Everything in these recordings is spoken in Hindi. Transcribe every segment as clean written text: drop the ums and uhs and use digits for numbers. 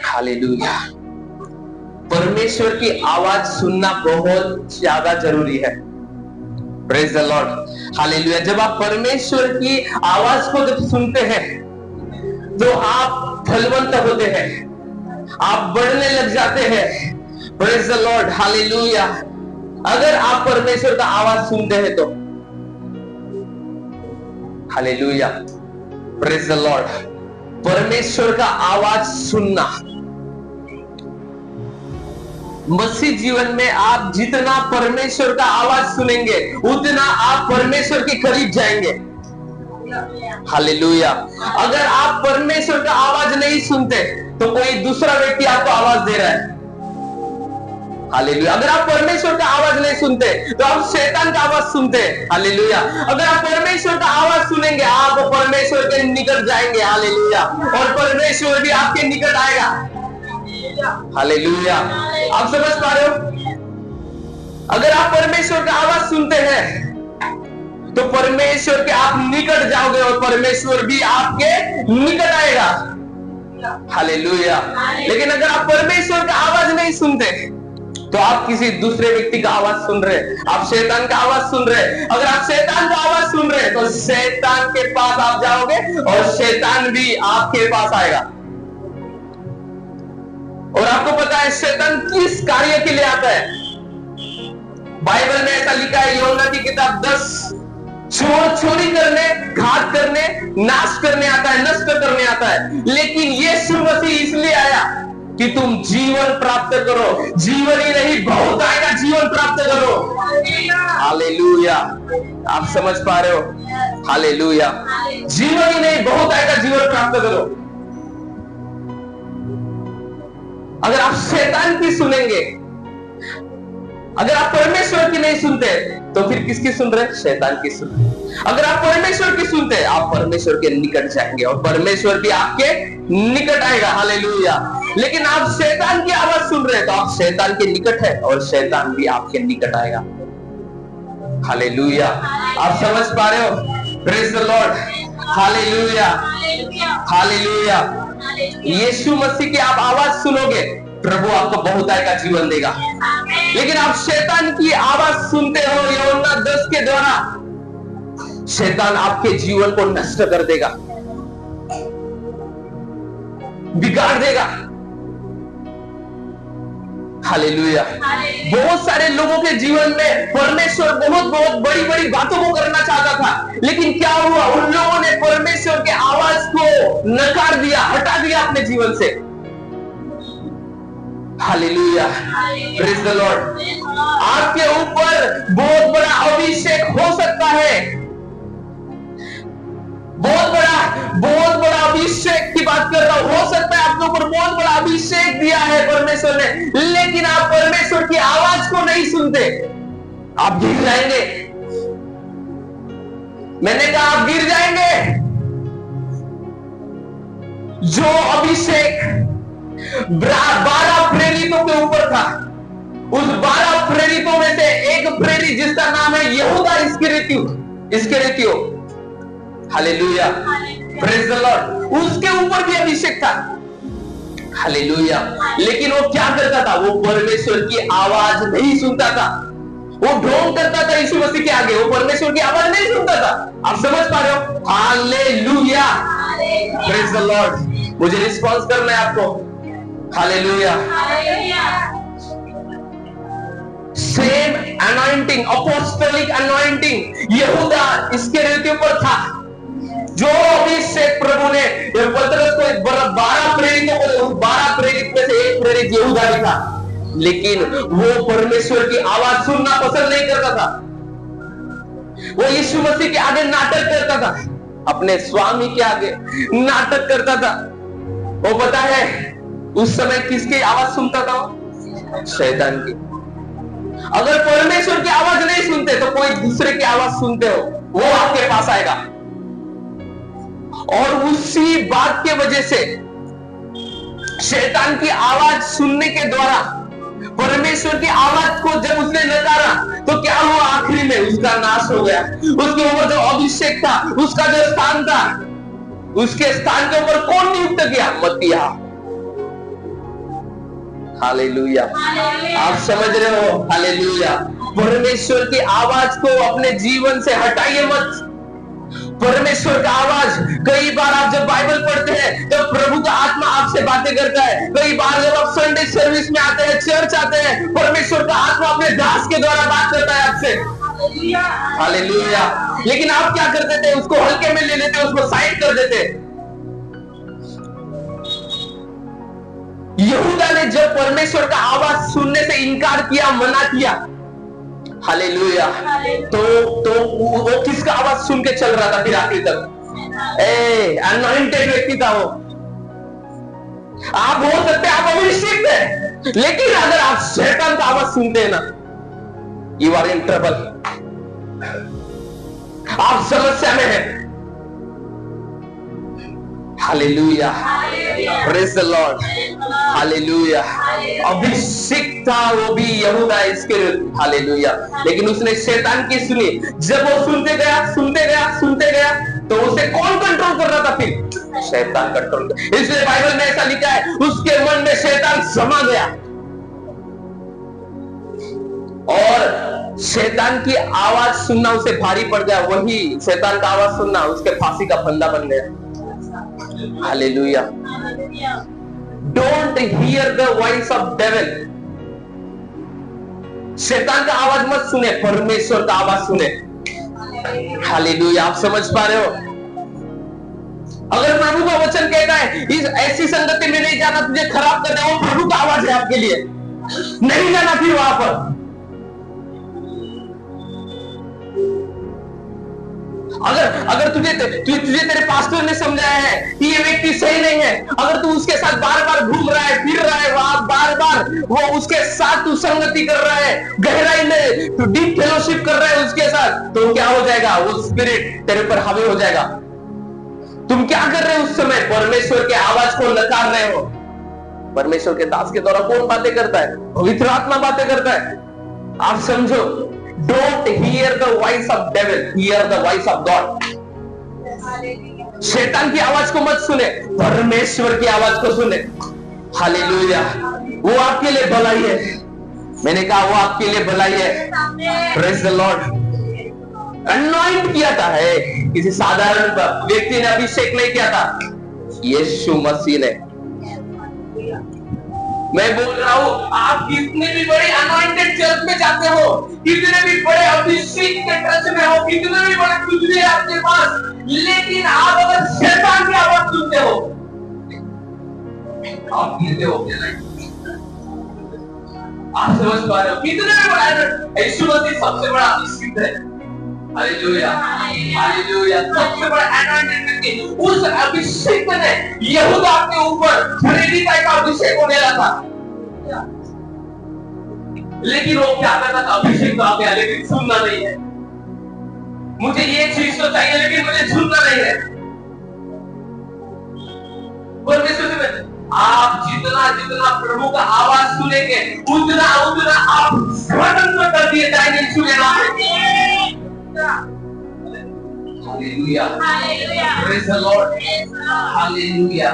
हालेलुया। परमेश्वर की आवाज सुनना बहुत ज्यादा जरूरी है। Praise the Lord. हालेलुया। जब आप परमेश्वर की आवाज को जब सुनते हैं तो आप फलवंत होते हैं, आप बढ़ने लग जाते हैं। Praise the Lord. हालेलुया। अगर आप परमेश्वर का आवाज सुनते हैं तो हालेलुया। Praise the Lord. परमेश्वर का आवाज सुनना, मसीह जीवन में आप जितना परमेश्वर का आवाज सुनेंगे उतना आप परमेश्वर के करीब जाएंगे। हालेलुया। अगर आप परमेश्वर का आवाज नहीं सुनते तो कोई दूसरा व्यक्ति आपको आवाज दे रहा है। हालेलुया। अगर आप परमेश्वर का आवाज नहीं सुनते तो आप शैतान का आवाज सुनते हैं। हालेलुया। अगर आप परमेश्वर का आवाज सुनेंगे आप परमेश्वर के निकट जाएंगे। हालेलुया। और परमेश्वर भी आपके निकट आएगा। हालेलुया। आप समझ पा रहे हो? अगर आप परमेश्वर का आवाज सुनते हैं तो परमेश्वर के आप निकट जाओगे और परमेश्वर भी आपके निकट आएगा। हालेलुया। लेकिन अगर आप परमेश्वर का आवाज नहीं सुनते तो आप किसी दूसरे व्यक्ति का आवाज सुन रहे हैं, आप शैतान का आवाज सुन रहे हैं। अगर आप शैतान का आवाज सुन रहे हैं तो शैतान के पास आप जाओगे और शैतान भी आपके पास आएगा। और आपको पता है शैतान किस कार्य के लिए आता है? बाइबल में ऐसा लिखा है, यूहन्ना की किताब 10, चोरी करने, घात करने, नाश करने आता है, नष्ट करने आता है। लेकिन यीशु मसीह इसलिए आया कि तुम जीवन प्राप्त करो, जीवन ही नहीं बहुत आएगा जीवन प्राप्त करो। हालेलुया। आप समझ पा रहे हो? हालेलुया। जीवन ही नहीं बहुत आएगा जीवन प्राप्त करो। अगर आप शैतान की सुनेंगे, अगर आप परमेश्वर की नहीं सुनते तो फिर किसकी सुन रहे? शैतान की सुन रहे। अगर आप परमेश्वर की सुनते आप परमेश्वर के निकट जाएंगे और परमेश्वर भी आपके निकट आएगा। हालेलुया। लेकिन आप शैतान की आवाज सुन रहे हैं तो आप शैतान के निकट है और शैतान भी आपके निकट आएगा। हालेलुया। आप समझ पा रहे हो? Praise the Lord. Hallelujah. Hallelujah. यीशु मसीह की आप आवाज सुनोगे प्रभु आपको बहुत आएगा जीवन देगा। लेकिन आप शैतान की आवाज सुनते हो यूहन्ना 10 के द्वारा, शैतान आपके जीवन को नष्ट कर देगा, बिगाड़ देगा। हालेलुया। बहुत सारे लोगों के जीवन में परमेश्वर बहुत बड़ी बड़ी बातों को करना चाहता था, लेकिन क्या हुआ? उन लोगों ने परमेश्वर के आवाज को नकार दिया, हटा दिया अपने जीवन से। हालेलुया। Praise the Lord. आपके ऊपर बहुत बड़ा अभिषेक हो सकता है, बहुत बड़ा अभिषेक की बात कर रहा हूं। हो सकता है आपके ऊपर बहुत बड़ा अभिषेक दिया है परमेश्वर ने, लेकिन आप परमेश्वर की आवाज को नहीं सुनते, आप गिर जाएंगे। मैंने कहा आप गिर जाएंगे। जो अभिषेक 12 प्रेरितों के ऊपर था, उस 12 प्रेरितों में से एक प्रेरित जिसका नाम है यहूदा इस्करियोती। हालेलुया। Praise the Lord. उसके ऊपर भी अभिषेक था। हालेलुया। लेकिन वो क्या करता था? वो परमेश्वर की आवाज नहीं सुनता था, वो ढोंग करता था यीशु मसीह के आगे, वो परमेश्वर की आवाज नहीं सुनता था। आप समझ पा रहे हो? हालेलुया। Praise the Lord. मुझे रिस्पॉन्स करना है आपको। Hallelujah. Same anointing, apostolic anointing यहूदा इस्करियोती पर था। जो अभिषेक प्रभु ने पतरस को 12 प्रेरितों को, 12 प्रेरित में से एक प्रेरित यहूदा भी था, लेकिन वो परमेश्वर की आवाज सुनना पसंद नहीं करता था। वो यीशु मसीह के आगे नाटक करता था, अपने स्वामी के आगे नाटक करता था। वो पता है उस समय किसकी आवाज सुनता था? शैतान की। अगर परमेश्वर की आवाज नहीं सुनते तो कोई दूसरे की आवाज सुनते हो, वो आपके पास आएगा। और उसी बात के वजह से शैतान की आवाज सुनने के द्वारा परमेश्वर की आवाज को जब उसने नकारा तो क्या हुआ? आखिरी में उसका नाश हो गया। उसके ऊपर जो अभिषेक था, उसका जो स्थान था, उसके स्थान के ऊपर कौन नियुक्त किया? मत्तियाह। हालेलुया। आप समझ रहे हो? हालेलुया। परमेश्वर की आवाज को अपने जीवन से हटाइए मत। परमेश्वर का आवाज, कई बार आप जब बाइबल पढ़ते हैं तो प्रभु का आत्मा आपसे बातें करता है। कई बार जब आप संडे सर्विस में आते हैं, चर्च आते हैं, परमेश्वर का आत्मा अपने दास के द्वारा बात करता है आपसे। हालेलुया। लेकिन आप क्या कर देते? उसको हल्के में ले लेते, उसको साइड कर देते। यहूदा ने जब परमेश्वर का आवाज सुनने से इनकार किया, मना किया, हालेलुया, तो वो किसका आवाज सुन के चल रहा था फिर आखिर तक? अनॉइंटेड व्यक्ति था वो। आप हो सकते हैं आप अभिषिक्त है, लेकिन अगर आप शैतान का आवाज सुनते हैं ना, यू आर इन ट्रबल, आप समस्या में हैं। Hallelujah, praise the Lord, hallelujah. अभिषिक्त था वो भी यहूदा इस्करियोती, हालेलुया, लेकिन उसने शैतान की सुनी। जब वो सुनते गया तो उसे कौन कंट्रोल कर रहा था? फिर शैतान कंट्रोल कर। इसलिए बाइबल में ऐसा लिखा है, उसके मन में शैतान समा गया और शैतान की आवाज सुनना उसे भारी पड़ गया। वही शैतान का आवाज सुनना उसके फांसी का फंदा बन गया। Hallelujah. Don't hear the voice of devil. शैतान का आवाज मत सुने, परमेश्वर का आवाज सुने। हालेलुया। आप समझ पा रहे हो? अगर प्रभु का वचन कहता है इस ऐसी संगति में नहीं जाना, तुझे खराब करना, वो प्रभु का आवाज है आपके लिए, नहीं जाना फिर वहां पर। अगर तुझे तेरे पास्टर ने समझाया है कि ये व्यक्ति सही नहीं है, अगर तू उसके साथ बार बार घूम रहा है, फिर रहा है, वहां बार बार वो उसके साथ तू संगति कर रहा है, गहराई में तू डीप फेलोशिप कर रहा है उसके साथ, तो क्या हो जाएगा? वो स्पिरिट तेरे पर हावी हो जाएगा। तुम क्या कर रहे हो उस समय? परमेश्वर के आवाज को नकार रहे हो। परमेश्वर के दास के द्वारा कौन बातें करता है? पवित्र आत्मा बातें करता है। आप समझो, Don't hear the voice of devil, hear the voice of God. शैतान की आवाज को मत सुने, परमेश्वर की आवाज को सुने। हालेलुया। वो आपके लिए भलाई है। मैंने कहा वो आपके लिए भलाई है। Praise the Lord. अनॉइंट किया था है, किसी साधारण व्यक्ति ने अभिषेक नहीं किया था, यीशु मसीह ने। मैं बोल रहा हूं, आप कितने भी बड़े अनॉइंटेड चर्च में जाते हो, कितने भी बड़े अभिषेक के टच में हो, कितने भी बड़े कुछ भी आपके पास, लेकिन आप अगर शैतान की आवाज सुनते हो, आप गिरते हो। आप समझ पा रहे हो? कितने भी बड़ा यीशु मसीह सबसे बड़ा अभिषेक है। Hallelujah, hallelujah. सबसे बड़ा अनॉइंटेड व्यक्ति, उस अभिषेक ने यहूदा के ऊपर खरीदी का अभिषेक हो गया था। लेकिन वो क्या करता था? अभिषेक तो आ गया, लेकिन सुनना नहीं है। मुझे ये चीज तो चाहिए, लेकिन मुझे सुनना नहीं है। परमेश्वर से आप जितना प्रभु का आवाज सुनेंगे, उतना आप स्वतंत्र कर दिए जाएंगे। Hallelujah, praise the Lord, hallelujah,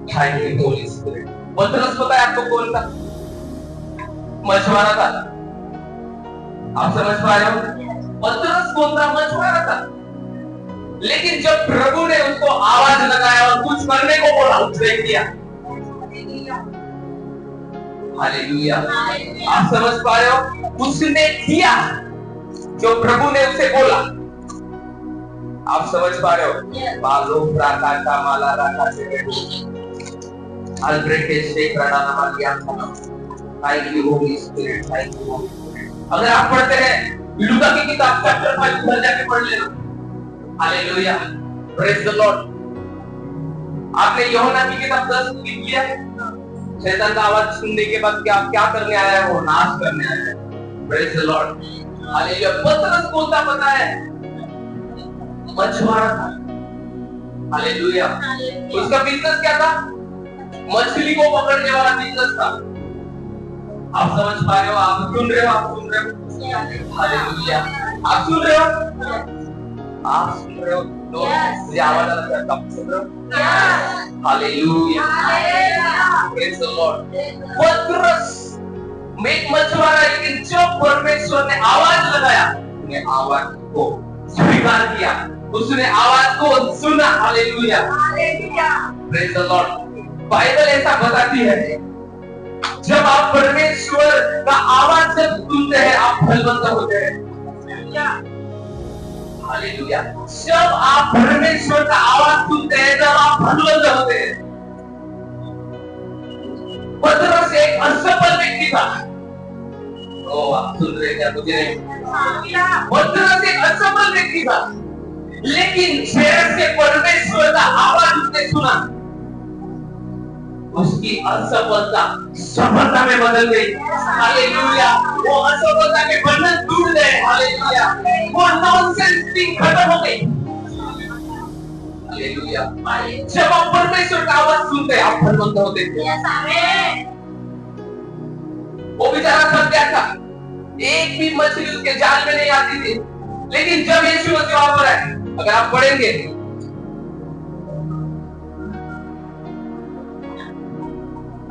thank you Holi spirit. पतरस पता है आपको कौन था? मछुआरा था। आप समझ पा रहे हो? पतरस कौन था? मछुआरा था। लेकिन जब प्रभु ने उसको आवाज लगाया और कुछ करने को बोला, उसने किया। हालेलुया। आप समझ पा रहे हो? उसने किया जो प्रभु ने उसे बोला। आप समझ पा रहे हो? बालो प्राकाशा माला राका से अल्ब्रेट शेख राणा नाम लिया था। Thank you Holi spirit, thank you Holi spirit. अगर आप पढ़ते हैं लूका की किताब चैप्टर 5 उधर जाके पढ़ लेना। Hallelujah, praise the Lord. आपने यूहन्ना की किताब 10 लिख लिया है? शैतान का आवाज सुनने के बाद क्या करने आया है? वो नाश करने आया है। Praise the Lord, hallelujah. पतरस कौन था पता है? मछुआरा था। हालेलुया। उसका बिजनेस क्या था? मछली को पकड़ने वाला बिजनेस था। आप समझ पा रहे हो? आप सुन रहे हो? आप सुन रहे हो? हालेलुया। आप सुन रहे हो? आप सुन रहे हो? आवाज आ रहा है? आप सुन रहे हो? Hallelujah, praise the Lord. पतरस एक मछुआरा, लेकिन जब परमेश्वर ने आवाज लगाया, उसने आवाज को स्वीकार किया, उसने आवाज को सुना। Hallelujah, praise the Lord. Bible ऐसा बताती है, जब आप परमेश्वर का आवाज जब सुनते हैं, आप फलवंत होते हैं। हालेलुया। जब आप परमेश्वर का आवाज सुनते हैं, जब आप फलवंत होते हैं। पतरस एक असफल व्यक्ति था। ओ, आप सुन रहे क्या? मुझे नहीं। पतरस एक असफल व्यक्ति था, लेकिन जैसे परमेश्वर का आवाज उसने सुना, उसकी असफलता सफलता में बदल गई। हालेलुया। वो असफलता के बंधन टूट गए। हालेलुया। वो नॉनसेंस थिंग खत्म हो गई। हालेलुया। जब आप परमेश्वर का आवाज सुनते हैं, आप फलवंत होते हैं। वो बेचारा थक गया था, एक भी मछली उसके जाल में नहीं आती थी, लेकिन जब यीशु मसीह वहां पर है, अगर आप पढ़ेंगे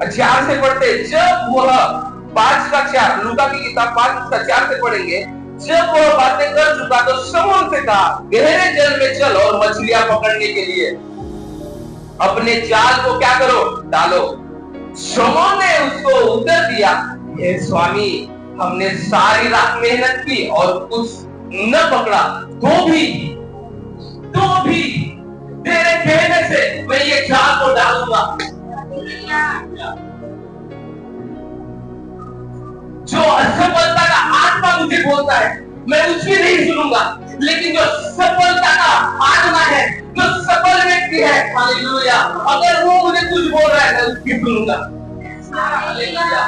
4 से पढ़ते, जब वह 5:4, लूका की किताब 5:4 से पढ़ेंगे, जब वह बातें कर चुका तो शमौन से कहा, गहरे जल में चलो और मछलियां पकड़ने के लिए अपने जाल को क्या करो, डालो। शमौन ने उसको उत्तर दिया, हे स्वामी, हमने सारी रात मेहनत की और कुछ न पकड़ा, तो भी तेरे कहने से मैं ये जाल को डालूंगा। जो असफलता का आत्मा मुझे बोलता है, मैं उसकी नहीं सुनूंगा, लेकिन जो सफलता का आत्मा है, जो सफल व्यक्ति है, हालेलुया, अगर वो मुझे कुछ बोल रहा है, मैं उसकी सुनूंगा। हालेलुया।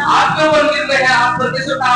आपके ऊपर निर्णय है, आप परमेश्वर का